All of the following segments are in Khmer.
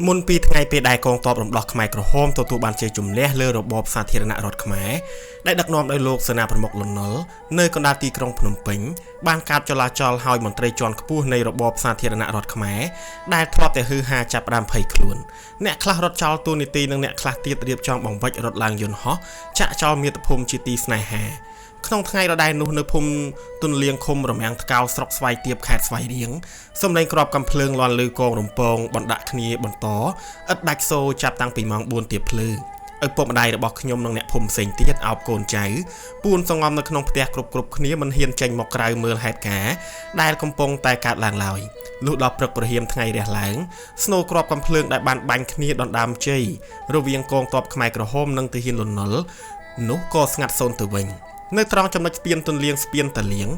មុនពីថ្ងៃពេលដែលកងទ័ពរំដោះខ្មែរក្រហមទទួលបានជ័យជំនះលើរបបសាធារណរដ្ឋខ្មែរដែលដឹកនាំដោយលោកសេនាប្រមុខលន់នល់នៅកណ្ដាលទីក្រុងភ្នំពេញបានកាប់ចលាចលឲ្យមន្ត្រីជាន់ខ្ពស់នៃរបបសាធារណរដ្ឋខ្មែរដែលធ្លាប់តែฮืអហាចាប់ផ្ដើមភ័យខ្លួនអ្នកខ្លះរត់ចោលទូនីតិនិងអ្នកខ្លះទៀតរៀបចំបង្វិចរត់ឡើងយន្តហោះចាក់ចោលមាតុភូមិជាទីស្នេហាក្នុងថ្ងៃរដូវនោះនៅភូមិទុនលៀងឃុំរមាំងថ្កោស្រុកស្វាយទៀបខេត្តស្វាយរៀងសម្លេងគ្រាប់កាំភ្លើងលាន់ឮកងរំពងបណ្ដាក់គ្នាបន្តឥតដាច់សូរចាប់តាំងពីម៉ោង 4 ទៀបភ្លឺឪពុកម្ដាយរបស់ខ្ញុំនិងអ្នកភូមិផ្សេងទៀតអោបកូនចៅពួនសងំនៅក្នុងផ្ទះគ្រប់គ្នាមិនហ៊ានចេញមកក្រៅមើលហេតុការណ៍ដែលកំពុងតែកើតឡើងឡើយលុះដល់ព្រឹកព្រហៀមថ្ងៃរះឡើងស្នូរគ្រាប់កាំភ្លើងដែលបានបាញ់គ្នាដណ្ដើមជ័យរវាងកងទ័ពខ្មែរក្រហមនិងទាហានលន់នល់នោះក៏ស្ងាត់សូន្យទៅវិញនៅត្រង់ចំណុចស្ពានទុនលៀងស្ពានតាលៀង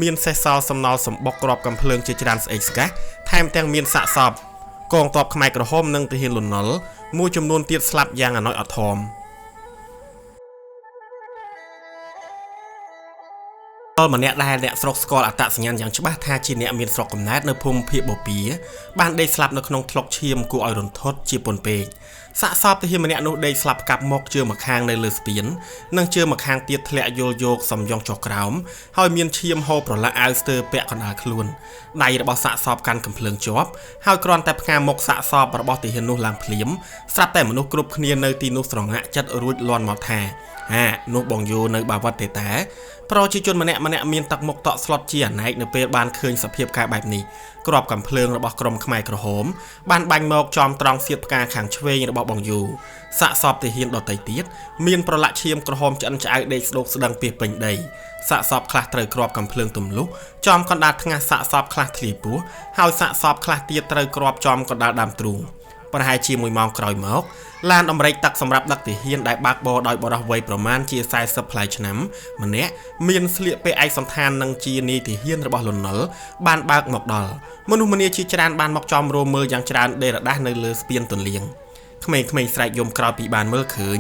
មានសេះសល់សំណល់សម្បុកគ្រាប់កាំភ្លើងជាច្រើនស្អេកស្កះថែមទាំងមានសាកសពកងទ័ពខ្មែរក្រហមនិងទាហានលន់នល់មួយចំនួនទៀតស្លាប់យ៉ាងអាណោចអាធមម្នាក់ដែលអ្នកស្រុកស្គាល់អត្តសញ្ញាណយ៉ាងច្បាស់ថាជាអ្នកមានស្រុកកំណើតនៅភូមិភៀកបូព៌ាបានដេកស្លាប់នៅក្នុងថ្លុកឈាមគួរឲ្យរន្ធត់ជាពន់ពេកសាកសពទាហានម្នាក់នោះដេកស្លាប់កាប់មកជើងម្ខាងនៅលើស្ពាននិងជើងម្ខាងទៀតធ្លាក់យល់យកសំយ៉ងចុះក្រោមហើយមានឈាមហូរប្រឡាក់អាវស្ទើរពាក់កណ្ដាលខ្លួនដៃរបស់សាកសពកាន់កំភ្លើងជាប់ហើយគ្រាន់តែផ្កាមុខសាកសពរបស់ទាហាននោះឡើងភ្លាមស្រាប់តែមនុស្សគ្រប់គ្នានៅទីនោះស្រងាក់ចិត្តរួចលាន់មកថានោះបងយូនៅបាវត្តទេតាប្រជាជនម្នាក់មានទឹកមុខតក់ស្លុតជាអណែកនៅពេលបានឃើញសភាពការបែបនេះគ្រាប់កាំភ្លើងរបស់ក្រុមខ្មែរក្រហមបានបាញ់មកចំត្រង់សៀតផ្កាខាងឆ្វេងរបស់បងយូសាកសពទាហានដទៃទៀតមានប្រឡាក់ឈាមក្រហមឆ្អិនឆ្អៅដេកស្ដុកស្ដឹងពីពេញដីសាកសពខ្លះត្រូវគ្រាប់កាំភ្លើងទម្លុះចំកណ្ដាលថ្ងាសសាកសពខ្លះធ្លាយពោះហើយសាកសពខ្លះទៀតត្រូវគ្រាប់ចំកណ្ដាលដើមទ្រូងប្រហែលជា1ម៉ោងក្រោយមកឡានអមរិកទឹកសម្រាប់ដឹកទាហានដែលបើកបរដោយបរិះវ័យប្រមាណជា40ផ្លែឆ្នាំម្នាក់មានស្លៀកពាក់ឯកសណ្ឋាននិងជានាយទាហានរបស់លន់នល់បានបើកមកដល់មនុស្សម្នាជាច្រើនបានមកចំរោមមើលយ៉ាងច្រើនដេរដាស់នៅលើស្ពានទន្លៀងក្មេងៗស្រែកយំក្រោយពីបានមើលឃើញ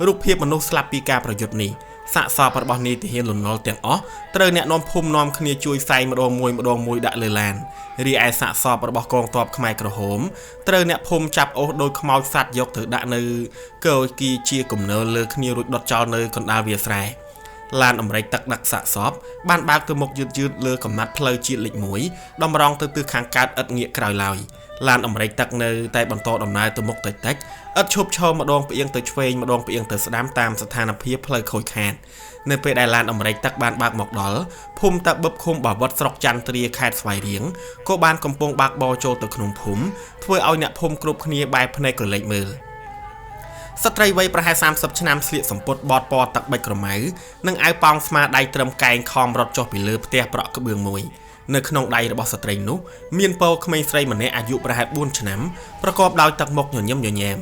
រូបភាពមនុស្សស្លាប់ពីការប្រយុទ្ធនេះសាកសពរបស់នាយទាហានលន់នល់ទាំងអស់ត្រូវអ្នកនាំភូមិនាំគ្នាជួយសែងម្ដងមួយដាក់លើឡានរីឯសាកសពរបស់កងទ័ពខ្មែរក្រហមត្រូវអ្នកភូមិចាប់អូសដោយខ្មោចសัตว์យកទៅដាក់នៅកោគីជាគំនើលើគ្នារួចដុតចោលនៅកណ្ដាលវាលស្រែឡានអមរិកទឹកដឹកសាកសពបានបើកទៅមុខយឺតលើកំណាត់ផ្លូវជាតិលេខ1តម្រង់ទៅទិសខាងកើតឥតងាកក្រោយឡើយឡានអមរិកទឹកនៅតែបន្តដំណើរទៅមុខតិចឥតឈប់ឈរម្ដងផ្អៀងទៅឆ្វេងម្ដងផ្អៀងទៅស្ដាំតាមស្ថានភាពផ្លូវខូចខាតនៅពេលដែលឡានអមរិកទឹកបានបើកមកដល់ភូមិតាបឹបឃុំបាវត្តស្រុកចន្ទទ្រាខេត្តស្វាយរៀងក៏បានកំពុងបើកបរចូលទៅក្នុងភូមិធ្វើឲ្យអ្នកភូមិគ្រប់គ្នាបែរភ្នែកក្រឡេកមើលស្ត្រីវ័យប្រហែល30ឆ្នាំស្លៀកសំពត់បតពណ៌ទឹកប៊ិចក្រមៅនិងអាវប៉ោងស្មាដៃត្រឹមកែងខំរត់ចុះពីលើផ្ទះប្រក់ក្បឿងមួយនៅក្នុងដៃរបស់ស្ត្រីនោះមានពរក្មេងស្រីម្នាក់អាយុប្រហែល4ឆ្នាំប្រកបដោយទឹកមុខញញឹមញញែម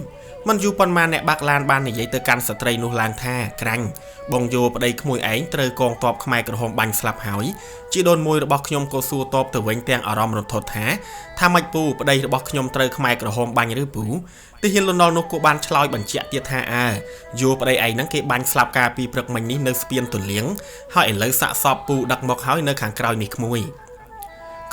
មិនយូរប៉ុន្មានអ្នកបាក់ឡានបាននិយាយទៅកាន់ស្ត្រីនោះឡើងថាក្រាញ់បងយោប្តីក្មួយឯងត្រូវកងទ័ពខ្មែរក្រហមបាញ់ស្លាប់ហើយជីដូនមួយរបស់ខ្ញុំក៏សួរតបទៅវិញទាំងអារម្មណ៍រន្ធត់ថាម៉េចពូប្តីរបស់ខ្ញុំត្រូវខ្មែរក្រហមបាញ់ឬពូទាហានលន់នល់នោះក៏បានឆ្លើយបញ្ជាក់ទៀតថាយោប្តីឯងហ្នឹងគេបាញ់ស្លាប់កាលពីព្រឹកមិញនេះនៅស្ពានទន្លៀងហើយឥឡូវសាកសពពូដឹកមកហើយនៅខាងក្រោយនេះក្មួយ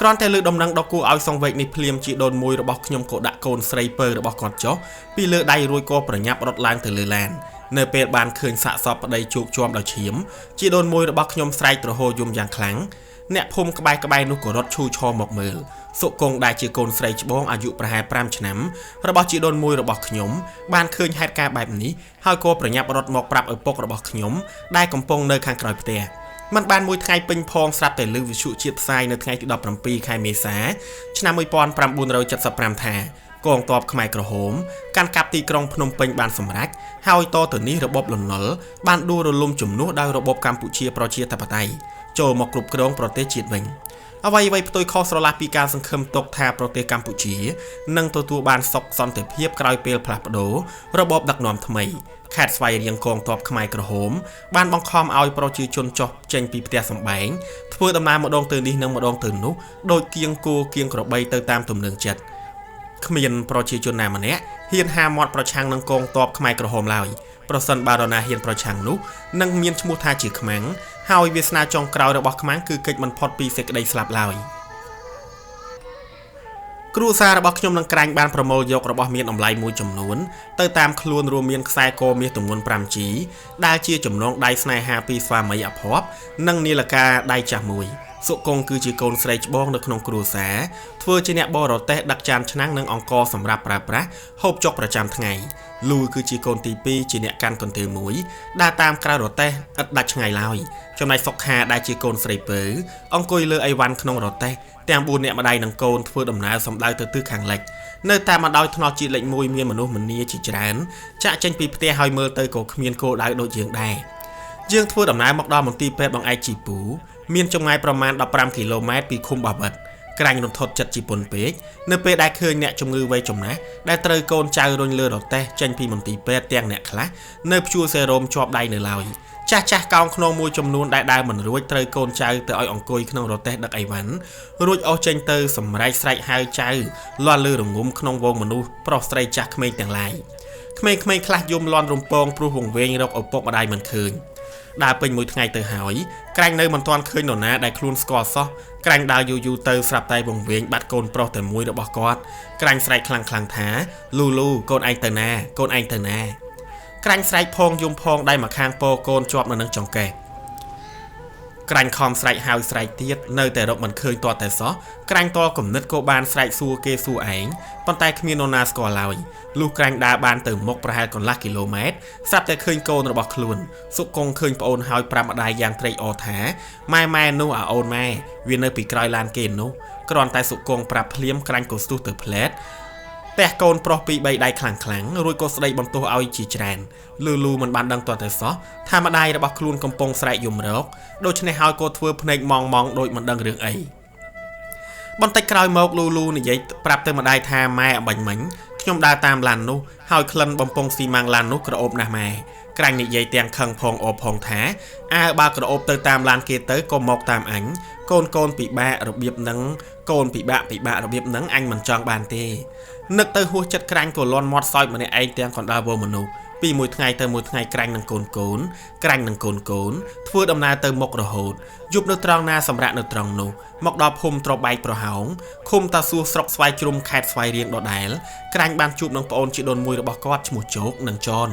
គ្រាន់តែលើដំណឹងដល់គូឲ្យសង្វេគនេះភ្លាមជីដូនមួយរបស់ខ្ញុំក៏ដាក់កូនស្រីពើរបស់គាត់ចុះពីលើដៃរួចក៏ប្រញាប់រត់ឡើងទៅលើឡាននៅពេលបានឃើញសាកសពប្តីជោគជាំដោយឈាមជីដូនមួយរបស់ខ្ញុំស្រែកទ្រហោយំយ៉ាងខ្លាំងអ្នកភូមិក្បែរនោះក៏រត់ឈូឈរមកមើលសុគង្គដែលជាកូនស្រីច្បងអាយុប្រហែល5ឆ្នាំរបស់ជីដូនមួយរបស់ខ្ញុំបានឃើញហេតុការណ៍បែបនេះហើយក៏ប្រញាប់រត់មកប្រាប់ឪពុករបស់ខ្ញុំដែលកំពុងនៅខាងក្រោយផ្ទះมันបានមួយថ្ងៃពេញផងស្រាប់តែលើវិទ្យុជាតិផ្សាយនៅថ្ងៃទី17ខែមេសាឆ្នាំ1975ថាកងទ័ពខ្មែរក្រហមកាន់កាប់ទីក្រុងភ្នំពេញបានសម្រេចហើយតទៅនេះរបបលន់នល់បានដួលរលំជំនួសដោយរបបកម្ពុជាប្រជាធិបតេយ្យចូលមកគ្រប់គ្រងប្រទេសជាតិវិញអ្វីផ្ទុយខុសស្រឡះពីការសង្ឃឹមទុកថាប្រទេសកម្ពុជានឹងទទួលបានសុខសន្តិភាពក្រោយពេលផ្លាស់ប្ដូររបបដឹកនាំថ្មីខេត្តស្វាយរៀងកងទ័ពខ្មែរក្រហមបានបង្ខំឲ្យប្រជាជនចុះចេញពីផ្ទះសម្បែងធ្វើដំណើរម្ដងទៅនេះនិងម្ដងទៅនោះដោយគៀងគោគៀងក្របីទៅតាមទំនឹងចិត្តគ្មានប្រជាជនណាម្នាក់ហ៊ានហាមាត់ប្រឆាំងនឹងកងទ័ពខ្មែរក្រហមឡើយប្រសិនបើនរណាហ៊ានប្រឆាំងនោះនឹងមានឈ្មោះថាជាខ្មាំងហើយវាសនាចុងក្រោយរបស់ខ្មាំងគឺកិច្ចមិនផុតពីសេចក្តីស្លាប់ឡើយ ក គ្រួសាររបស់ខ្ញុំនឹងក្រាញ់បានប្រមូលយករបស់មានតម្លៃមួយចំនួនទៅតាមខ្លួនរួមមានខ្សែកមាសទម្ងន់ 5G ដែលជាចំណងដៃស្នេហាពីស្វាមីអភ័ព្វនិងនាឡិកាដៃចាស់មួយសុគង្គគឺជាកូនស្រីច្បងនៅក្នុងគ្រួសារធ្វើជាអ្នកបរទេះដឹកចានឆ្នាំងនិងអង្ករសម្រាប់ប្រើប្រាស់ហូបចុកប្រចាំថ្ងៃលូគឺជាកូនទី2ជាអ្នកកាន់កន្ទេលមួយដែលតាមក្រៅរទេះឥតដាច់ឆ្ងាយឡើយចំណែកសុខាដែលជាកូនស្រីពើអង្គុយលើអីវ៉ាន់ក្នុងរទេះទាំង4អ្នកម្ដាយនិងកូនធ្វើដំណើរសម្ដៅទៅទិសខាងលិចនៅតាមបណ្ដោយថ្នល់ជាតិលេខ1មានមនុស្សម្នាជាច្រើនចាក់ចេញពីផ្ទះហើយមើលទៅក៏គ្មានគោលដៅដូចយើងដែរយើងធ្វើដំណើរមកដល់មន្ទីរពេទ្យបង្អែកជីពូមានចម្ងាយប្រមាណ15គីឡូម៉ែត្រពីឃុំបាវិតក្រាញ់រន្ធត់ចិត្តជាពន់ពេកនៅពេលដែលឃើញអ្នកជំងឺវ័យចំណាស់ដែលត្រូវកូនចៅរុញលើរទេះចេញពីមន្ទីរពេទ្យទាំងអ្នកខ្លះនៅព្យួរសេរ៉ូមជាប់ដៃនៅឡើយចាស់កោងខ្នងមួយចំនួនដែលដើរមិនរួចត្រូវកូនចៅទៅឲ្យអង្គុយក្នុងរទេះដឹកអីវ៉ាន់រួចអស់ចេញទៅសម្រែកស្រែកហៅចៅលាន់លើរងំក្នុងវងមនុស្សប្រុសស្រីចាស់ក្មេងទាំងឡាយក្មេងៗខ្លះយំលាន់រំពងព្រោះវង្វេងរកឪពុកម្ដាយមិនឃើញដើរពេញមួយថ្ងៃទៅហើយក្រាញ់នៅមិនទាន់ឃើញនរណាដែលខ្លួនស្គាល់សោះក្រាញ់ដើរយូរទៅស្រាប់តែវង្វេងបាត់កូនប្រុសតែមួយរបស់គាត់ក្រាញ់ស្រែកខ្លាំងៗថាលូកូនឯងទៅណាកូនឯងទៅណាក្រាញ់ស្រែកផងយំផងដៃម្ខាងពោកូនជាប់នៅនឹងចង្កេះក្រាញ់ខំស្រែកហៅស្រែកទៀតនៅតែរកមិនឃើញទាល់តែសោះក្រាញ់តគំនិតក៏បានស្រែកសួរគេសួរឯងប៉ុន្តែគ្មាននរណាស្គាល់ឡើយលុះក្រាញ់ដើរបានទៅមុខប្រហែលកន្លះគីឡូម៉ែត្រស្រាប់តែឃើញកូនរបស់ខ្លួនសុគង្គឃើញប្អូនហើយប្រាប់ម្ដាយយ៉ាងត្រេកអរថាម៉ែនោះអូនម៉ែវានៅពីក្រោយឡានគេនោះគ្រាន់តែសុគង្គប្រាប់ភ្លាមក្រាញ់ក៏ស្ទុះទៅផ្លែតផ្ទះកូនប្រុសពី3ដៃខ្លាំងរួចក៏ស្ដីបន្ទោសឲ្យជាច្រើនលូមិនបានដឹងទាល់តែសោះថាម្ដាយរបស់ខ្លួនកំពុងស្រែកយំរកដូច្នេះហើយក៏ធ្វើភ្នែកម៉ងដូចមិនដឹងរឿងអីបន្តិចក្រោយមកលូនិយាយប្រាប់ទៅម្ដាយថាម៉ែអបាញ់មិញខ្ញុំដើរតាមឡាននោះហើយក្លិនបំពង់ស៊ីម៉ាំងឡាននោះក្រអូបណាស់ម៉ែក្រាញ់និយាយទាំងខឹងផងអបផងថាបើក្រអូបទៅតាមឡានគេទៅក៏មកតាមអញកូនពិបាករបៀបហ្នឹងកូនពិបាករបៀបហ្នឹងអញមិនចង់បានទេនឹកទៅហួសចិត្តក្រាញ់ក៏លន់មាត់សោយម្នាក់ឯងទាំងកណ្ដាលវមនុស្សពីមួយថ្ងៃទៅមួយថ្ងៃក្រាញ់នឹងកូនធ្វើដំណើរទៅមុខរហូតយប់នៅត្រង់ណាសម្រាប់នៅត្រង់នោះមកដល់ភូមិត្របែកប្រហោងឃុំតាសួរស្រុកស្វាយជ្រុំខេត្តស្វាយរៀងដដែលក្រាញ់បានជួបនឹងប្អូនជីដូនមួយរបស់គាត់ឈ្មោះជោគនិងចន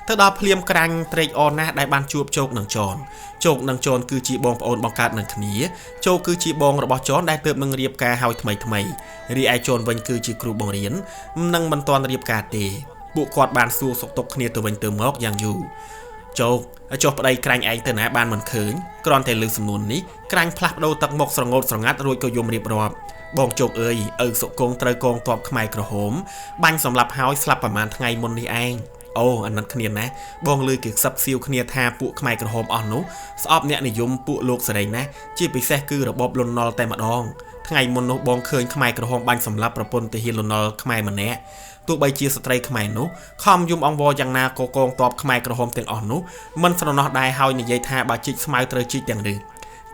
ទៅដល់ភ្លាមក្រាញ់ត្រេកអរណាស់ដែលបានជួបជោគនិងចនគឺជាបងប្អូនបង្កើតនឹងគ្នាជោគគឺជាបងរបស់ចនដែលទើបនឹងរៀបការហើយថ្មីរីឯចនវិញគឺជាគ្រូបង្រៀននឹងមិនទាន់រៀបការទេពួកគាត់បានសួរសុខទុក្ខគ្នាទៅវិញទៅមកយ៉ាងយូរចុះប្តីក្រាញ់ឯងទៅណាបានមិនឃើញគ្រាន់តែលើសំណួរនេះក្រាញ់ផ្លាស់ប្ដូរទឹកមុខស្រងោតស្រងាត់រួចក៏យំរៀបរាប់បងជោគអើយឪសុគង្គត្រូវកងទ័ពខ្មែរក្រហមបាញ់សម្លាប់ហើយស្លាប់ប្រហែលថ្ងៃមុននេះឯងអូអាណិតគ្នាណាបងលើគេខ្សឹបសៀវគ្នាថាពួកខ្មែរក្រហមអស់នោះស្អប់អ្នកនិយមពួកលោកសេរីណាជាពិសេសគឺរបបលន់នល់តែម្ដងថ្ងៃមុននោះបងឃើញខ្មែរក្រហមបាញ់សម្លាប់ប្រពន្ធទាហានលន់នល់ខ្មែរម្នាក់ទោះបីជាស្ត្រីខ្មែរនោះខំយំអង្វរយ៉ាងណាក៏កងទ័ពខ្មែរក្រហមទាំងអស់នោះមិនស្រណោះដែរហើយនិយាយថាបើជីកស្មៅត្រូវជីកទាំងនេះ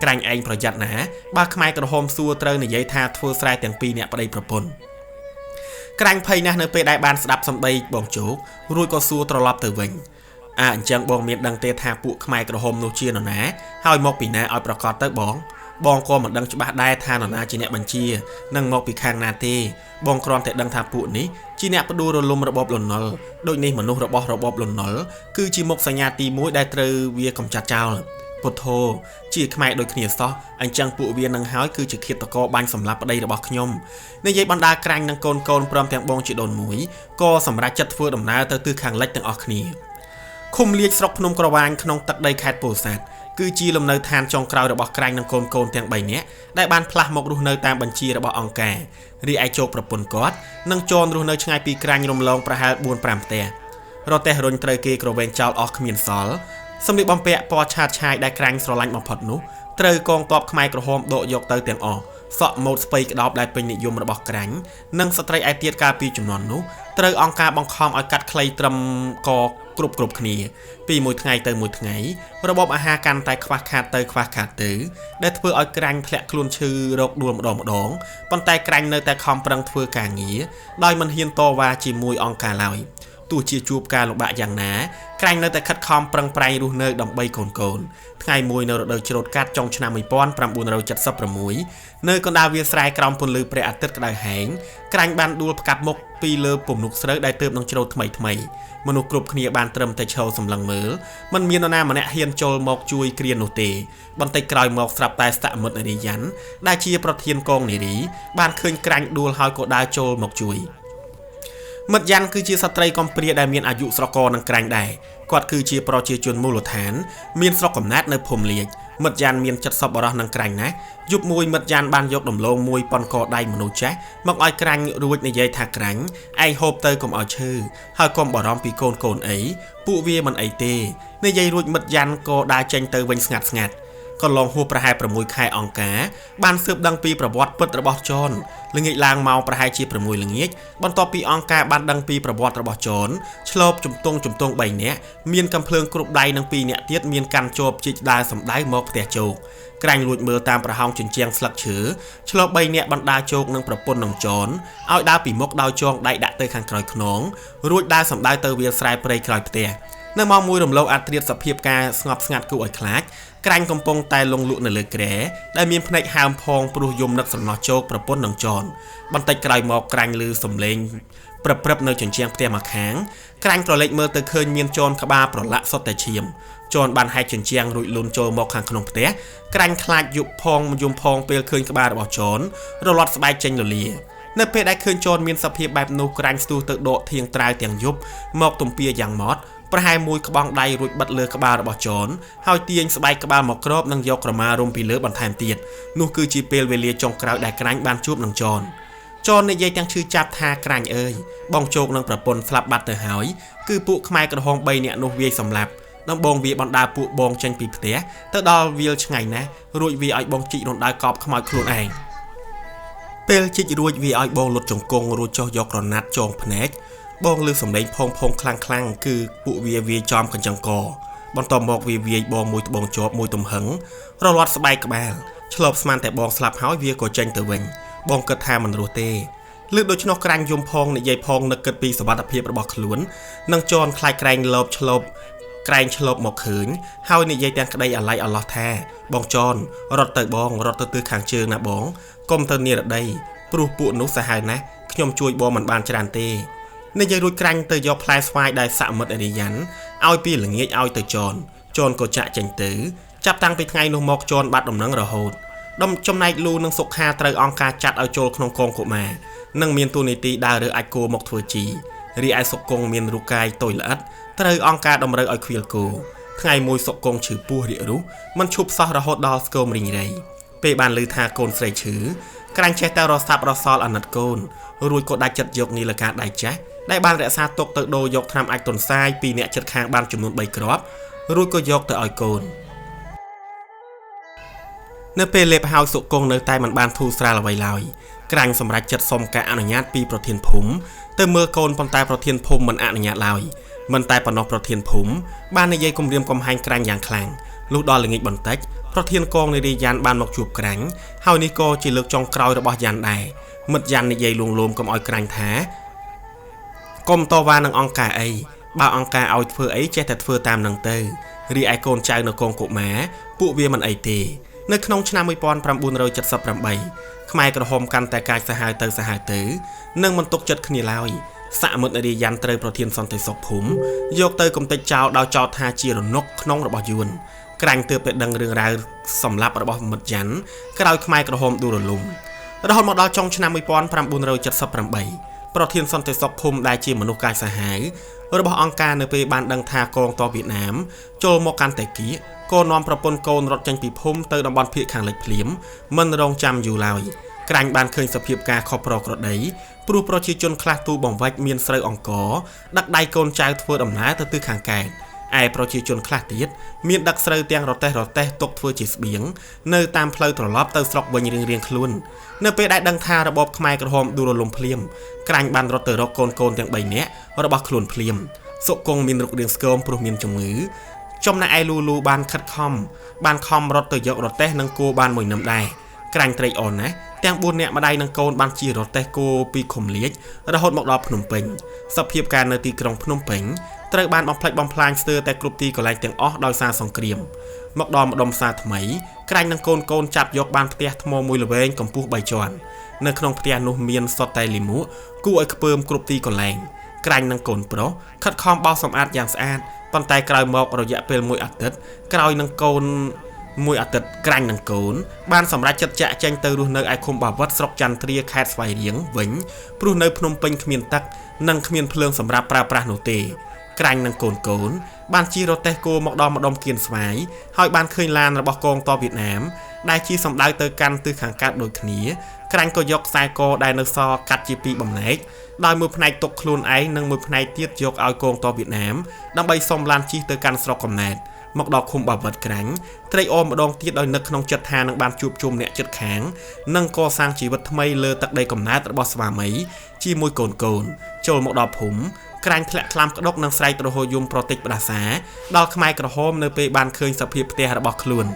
ក្រាញ់ឯងប្រយ័ត្នណាបើខ្មែរក្រហមសួរត្រូវនិយាយថាធ្វើស្រែទាំងពីរអ្នកប្តីប្រពន្ធក្រាញ់ភ័យណាស់នៅពេលដែលបានស្ដាប់សម្ដីបងជោគរួចក៏សួរត្រឡប់ទៅវិញអញ្ចឹងបងមានដឹងទេថាពួកខ្មែរក្រហមនោះជានរណាហើយមកពីណាឲ្យប្រកាសទៅបងក៏មិនដឹងច្បាស់ដែរថានរណាជាអ្នកបញ្ជានឹងមកពីខាងណាទេបងគ្រាន់តែដឹងថាពួកនេះជាអ្នកផ្ដួលរលំរបបលន់នល់ដូចនេះមនុស្សរបស់របបលន់នល់គឺជាមុខសញ្ញាទី1ដែលត្រូវវាកម្ចាត់ចោលពុទ្ធោជាខ្មែរដូចគ្នាសោះអញ្ចឹងពួកវានឹងហើយគឺជាឃាតករបាញ់សម្លាប់ប្តីរបស់ខ្ញុំនិយាយបណ្ដាក្រាញ់នឹងកូនព្រមទាំងបងជីដូនមួយក៏សម្រេចចិត្តធ្វើដំណើរទៅទិសខាងលិចទាំងអស់គ្នាឃុំលាជស្រុកភ្នំក្រវាញក្នុងទឹកដីខេត្តពោធិ៍សាត់គឺជាលំនៅឋានចុងក្រោយរបស់ក្រាញ់និងកូនទាំង3នាក់ដែលបានផ្លាស់មករស់នៅតាមបញ្ជារបស់អង្គការរីឯជោគប្រពន្ធគាត់និងចនរស់នៅឆ្ងាយពីក្រាញ់រំលងប្រហែល 4-5 ផ្ទះរទេះរុញត្រូវគេក្រវែងចោលអស់គ្មានសល់សម្លៀកបំពាក់ពណ៌ឆាតឆាយដែលក្រាញ់ស្រឡាញ់បំផុតនោះត្រូវកងទ័ពខ្មែរក្រហមដកយកទៅទាំងអស់សក់ម៉ូតស្ពៃក្តោបដែលពេញនិយមរបស់ក្រាញ់និងស្ត្រីឯទៀតកាលពីជំនាន់នោះត្រូវអង្គការបង្ខំឲ្យកាត់ខ្លីត្រឹមកគ្រប់គ្នាពីមួយថ្ងៃទៅមួយថ្ងៃរបបអាហារកាន់តែខ្វះខាតទៅដែលធ្វើឲ្យក្រាញ់ធ្លាក់ខ្លួនឈឺរោគដួលម្ដងប៉ុន្តែក្រាញ់នៅតែខំប្រឹងធ្វើការងារដោយមិនហ៊ានតវ៉ាជាមួយអង្គការឡើយ ទោះជាជួបការលំបាកយ៉ាងណាក្រាញ់នៅតែខិតខំប្រឹងប្រែងរស់នៅដើម្បីកូនថ្ងៃមួយនៅរដូវច្រូតកាត់ចុងឆ្នាំ1976នៅកណ្ដាលវាលស្រែក្រោមពន្លឺព្រះអាទិត្យក្តៅហែងក្រាញ់បានដួលផ្កាប់មុខពីលើពំនុកស្រូវដែលទើបនឹងច្រូតថ្មីមនុស្សគ្រប់គ្នាបានត្រឹមតែឈរសម្លឹងមើលមិនមាននរណាម្នាក់ហ៊ានចូលមកជួយគ្រានោះទេបន្តិចក្រោយមកស្រាប់តែស្តមិទ្ធនារីយ៉ាន់ដែលជាប្រធានកងនារីបានឃើញក្រាញ់ដួលហើយក៏ដើរចូលមកជួយមិត្តយ៉ាន់គឺជាស្ត្រីកំព្រាដែលមានអាយុស្រករនឹងក្រាញ់ដែរគាត់គឺជាប្រជាជនមូលដ្ឋានមានស្រុកកំណើតនៅភូមិលៀចមិត្តយ៉ាន់មានចិត្តសប្បុរសនឹងក្រាញ់ណាស់យប់មួយមិត្តយ៉ាន់បានយកដំឡូងមួយប៉ុនកដៃមនុស្សចាស់មកឲ្យក្រាញ់រួចនិយាយថាក្រាញ់ឯងហូបទៅកុំឲ្យឈឺហើយកុំបារម្ភពីកូនអីពួកវាមិនអីទេនិយាយរួចមិត្តយ៉ាន់ក៏ដើរចេញទៅវិញស្ងាត់កន្លងហួសប្រហែល6ខែអង្គការបានស៊ើបដឹងពីប្រវត្តិពិតរបស់ចនល្ងាចឡើងមកប្រហែលជា6ល្ងាចបន្ទាប់ពីអង្គការបានដឹងពីប្រវត្តិរបស់ចនឆ្លប់ជំទង់3នាក់មានកំភ្លើងគ្រប់ដៃនិង2នាក់ទៀតមានកាន់ជាប់ជីកដើរសម្ដៅមកផ្ទះជោគក្រាញ់លួចមើលតាមប្រហោងជញ្ជាំងស្លឹកឈើឆ្លប់3នាក់បណ្ដាជោគនឹងប្រពន្ធនឹងចនឲ្យដើរពីមុខដោយចងដៃដាក់ទៅខាងក្រោយខ្នងរួចដើរសម្ដៅទៅវាលស្រែព្រៃក្រោយផ្ទះនៅម៉ោង1រំលងអាត្រៀតសភាពការស្ងប់ស្ងាត់គួរឲ្យខ្លាចក្រាញ់កំពុងតែលងលក់នៅលើគ្រែដែលមានភ្នែកហើមផងព្រោះយំនឹកសំណោះជោគប្រពន្ធនឹងចនបន្តិចក្រោយមកក្រាញ់ឮសំឡេងព្រឹបនៅជញ្ជាំងផ្ទះមកខាងក្រាញ់ប្រឡេកមើលទៅឃើញមានចនក្បាលប្រឡាក់សុទ្ធតែឈាមចនបានហែកជញ្ជាំងរួចលូនចូលមកខាងក្នុងផ្ទះក្រាញ់ខ្លាចយប់ផងយំផងពេលឃើញក្បាលរបស់ចនរលាត់ស្បែកចេញលលានៅពេលដែលឃើញចនមានសភាពបែបនោះក្រាញ់ស្ទុះទៅដកធៀងត្រាវទាំងយប់មកទំពាយ៉ាងម៉ត់ប្រហែលមួយក្បងដៃរួចបិទលើក្បាលរបស់ចនហើយទាញស្បែកក្បាលមកគ្របនិងយកក្រមារុំពីលើបន្ថែមទៀតនោះគឺជាពេលវេលាចុងក្រោយដែលក្រាញ់បានជួបនឹងចននិយាយទាំងឈឺចាប់ថាក្រាញ់អើយបងជោគនឹងប្រពន្ធស្លាប់បាត់ទៅហើយគឺពួកខ្មែរក្រហម3នាក់នោះវាយសម្លាប់ដំបងវាបណ្ដាពួកបងចេញពីផ្ទះទៅដល់វាលឆ្ងាញ់ណាស់រួចវាឲ្យបងជីករំដៅកប់ខ្មោចខ្លួនឯងពេលជីករួចវាឲ្យបងលុតជង្គង់រួចចុះយកក្រណាត់ចងភ្នែកបងលើសំឡេងផងខ្លាំងគឺពួកវាចំកញ្ចឹងកបន្ទាប់មកវាយបងមួយត្បូងជាប់មួយទំហឹងរលាត់ស្បែកក្បាលឆ្លប់ស្មានតែបងស្លាប់ហើយវាក៏ចេញទៅវិញបងគិតថាមិនរស់ទេលឺដូច្នោះក្រាញ់យំផងនិយាយផងនឹកគិតពីសុវត្ថិភាពរបស់ខ្លួននឹងចនខ្លាចក្រែងលបឆ្លប់ក្រែងឆ្លប់មកឃើញហើយនិយាយទាំងក្តីអាឡ័យអឡោះថាបងចនរត់ទៅបងរត់ទៅទិសខាងជើងណាបងកុំទៅនិរដីព្រោះពួកនោះសាហាវណាស់ខ្ញុំជួយបងមិនបានច្រើនទេនិយាយរួចក្រាញ់ទៅយកផ្លែស្វាយដែលសមិទ្ធអរិយានឲ្យពីល្ងាចឲ្យទៅចនក៏ចាក់ចេញទៅចាប់តាំងពីថ្ងៃនោះមកចនបាត់ដំណឹងរហូតចំណែកលូនិងសុខាត្រូវអង្គការចាត់ឲ្យចូលក្នុងកងកុមារនិងមានទូនីតិដើររើអាចគោមកធ្វើជីរីឯសុកងមានរូបកាយតូចល្អិតត្រូវអង្គការតម្រូវឲ្យខ្វៀលគោថ្ងៃមួយសុកងឈឺពោះរាករូសមិនឈប់សោះរហូតដល់ស្គមរីងរៃពេលបានឮថាកូនស្រីឈឺក្រាញ់ចេះតែរសាប់រសល់អាណិតកូនរួចក៏ដាច់ចិត្តយកនីលកាដៃចាស់ដែលបានរក្សាទុកទៅដូរយកថ្នាំអាចតុនសាយពីអ្នកចិត្តខាងបានចំនួន3គ្រាប់រួចក៏យកទៅឲ្យកូននៅពេលលេបហៅសុកងនៅតែមិនបានធូរស្រាលអ្វីឡើយក្រាញ់សម្រេចចិត្តសុំការអនុញ្ញាតពីប្រធានភូមិទៅមើលកូនប៉ុន្តែប្រធានភូមិមិនអនុញ្ញាតឡើយមិនតែប៉ុណ្ណោះប្រធានភូមិបាននិយាយគំរាមកំហែងក្រាញ់យ៉ាងខ្លាំងលុះដល់ល្ងាចបន្តិចប្រធានកងនារីយ៉ាន់បានមកជួបក្រាញ់ហើយនេះក៏ជាលើកចុងក្រោយរបស់យ៉ាន់ដែរមិត្តយ៉ាន់និយាយលួងលោមកុំឲ្យក្រាញ់ថាកុំតវ៉ានឹងអង្គការអីបើអង្គការឲ្យធ្វើអីចេះតែធ្វើតាមនឹងទៅរីឯកូនចៅនៅកងកុមារពួកវាមិនអីទេនៅក្នុងឆ្នាំ1978ខ្មែរក្រហមកាន់តែកាចសាហាវទៅនឹងមិនទុកចិត្តគ្នាឡើយសមិទ្ធនារីយ៉ាន់ត្រូវប្រធានសន្តិសុខភូមិយកទៅកំទេចចោលដោយចោទថាជារនុកក្នុងរបស់យួនក្រាញ់ទើបតែដឹងរឿងរ៉ាវសម្លាប់របស់មិត្តយ៉ាន់ក្រោយខ្មែរក្រហមដួលរលំរហូតមកដល់ចុងឆ្នាំ1978ប្រធានសន្តិសុខភូមិដែលជាមនុស្សកាចសាហាវរបស់អង្គការនៅពេលបានដឹងថាកងទ័ពវៀតណាមចូលមកកាន់តែគៀកក៏នាំប្រពន្ធកូនរត់ចេញពីភូមិទៅតំបន់ភៀកខាងលិចភ្លាមមិនរងចាំយូរឡើយក្រាញ់បានឃើញសភាពការខុសប្រក្រតីព្រោះប្រជាជនខ្លះទូបង្វិចមានស្រូវអង្គរដឹកដៃកូនចៅធ្វើដំណើរទៅទិសខាងកើតឯប្រជាជនខ្លះទៀតមានដឹកស្រូវទាំងរទេះទុកធ្វើជាស្បៀងនៅតាមផ្លូវត្រឡប់ទៅស្រុកវិញរៀងខ្លួននៅពេលដែលដឹងថារបបខ្មែរក្រហមដួលរលំភ្លាមក្រាញ់បានរត់ទៅរកកូនទាំង3នាក់របស់ខ្លួនភ្លាមសុកងមានរូបរាងស្គមព្រោះមានជំងឺចំណែកឯលូបានខិតខំរត់ទៅយករទេះនិងគោបានមួយនឹមដែរ ក្រាញ់ត្រេកអរណាស់ទាំង4នាក់ម្ដាយនិងកូនបានជិះរទេះគោពីឃុំលៀចរហូតមកដល់ភ្នំពេញសភាពការនៅទីក្រុងភ្នំពេញត្រូវបានបំផ្លិចបំផ្លាញស្ទើរតែគ្រប់ទីកន្លែងទាំងអស់ដោយសារសង្គ្រាមមកដល់ម្ដុំផ្សារថ្មីក្រាញ់និងកូនចាប់យកបានផ្ទះថ្មមួយល្វែងកម្ពស់3ជាន់នៅក្នុងផ្ទះនោះមានសុទ្ធតែលិមួកគួរឲ្យខ្ពើមគ្រប់ទីកន្លែងក្រាញ់និងកូនប្រុសខិតខំបោសសម្អាតយ៉ាងស្អាតប៉ុន្តែក្រោយមករយៈពេល1អាទិត្យក្រោយនឹងកូន1អាទិត្យក្រាញ់និងកូនបានសម្រេចចិត្តចាក់ចេញទៅរស់នៅឯឃុំបាវិតស្រុកចន្ទទ្រាខេត្តស្វាយរៀងវិញព្រោះនៅភ្នំពេញគ្មានទឹកនិងគ្មានភ្លើងសម្រាប់ប្រើប្រាស់នោះទេក្រាញ់និងកូនបានជិះរទេះគោមកដល់ម្ដុំគៀនស្វាយហើយបានឃើញឡានរបស់កងទ័ពវៀតណាមដែលជិះសម្ដៅទៅកាន់ទិសខាងកើតដូចគ្នាក្រាញ់ក៏យកខ្សែកដែលនៅសល់កាត់ជាពីរបំណែកដោយមួយផ្នែកទុកខ្លួនឯងនិងមួយផ្នែកទៀតយកឲ្យកងទ័ពវៀតណាមដើម្បីសុំឡានជិះទៅកាន់ស្រុកកំណើតមកដល់ឃុំបាវិតក្រាញ់ត្រេកអរម្ដងទៀតដោយនឹកក្នុងចិត្តថានឹងបានជួបជុំអ្នកជិតខាងនិងកសាងជីវិតថ្មីលើទឹកដីកំណើតរបស់ស្វាមីជាមួយកូនចូលមកដល់ភូមិក្រាញ់ធ្លាក់ថ្លាមក្តុកនិងស្រែកទ្រហោយំប្រតិចផ្ដាសាដល់ខ្មែរក្រហមនៅពេលបានឃើញសភាពផ្ទះរបស់ខ្លួន